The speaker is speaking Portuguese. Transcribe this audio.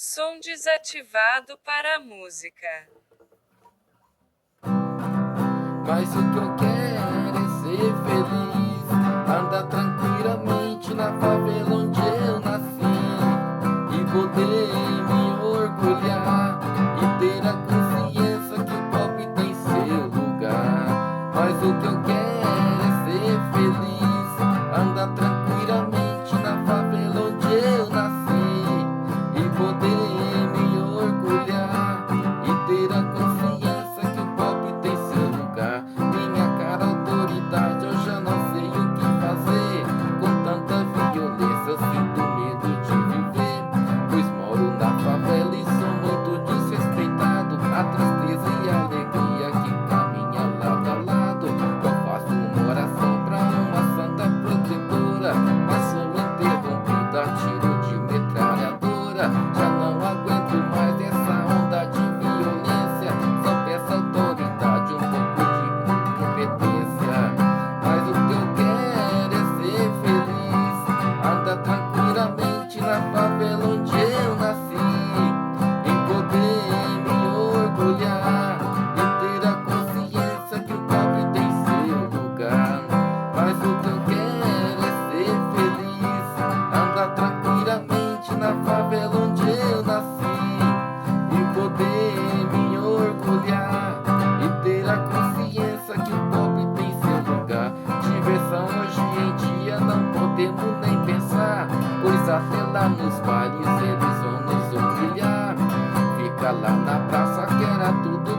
Som desativado para a música. Mas o que eu quero é ser feliz, andar tranquilamente na favela onde eu nasci e poder me orgulhar e ter a consciência que o pobre tem seu lugar. Mas o que eu quero é ser feliz, andar tranquilamente na favela onde eu nasci e poder me orgulhar e ter a consciência que o pobre tem seu lugar. Minha cara autoridade, eu já não sei o que fazer. Com tanta violência eu sinto medo de viver, pois moro na favela e sou muito desrespeitado. A tristeza e a alegria que caminha lado a lado. Eu faço uma oração pra uma santa protetora, mas sou interrompido a tiro de metralhadora. Já não aguento mais essa onda de violência, só peço autoridade, um pouco de competência. Mas o que eu quero é ser feliz, andar tranquilamente na favela onde eu nasci e poder me orgulhar e ter a consciência que o pobre tem seu lugar. Mas o que eu quero é ser feliz, andar tranquilamente na favela onde eu nasci e poder me orgulhar e ter a consciência que o pobre tem seu lugar. Diversão hoje em dia não podemos nem pensar, pois até lá nos bailes eles vão nos humilhar. Fica lá na praça que era tudo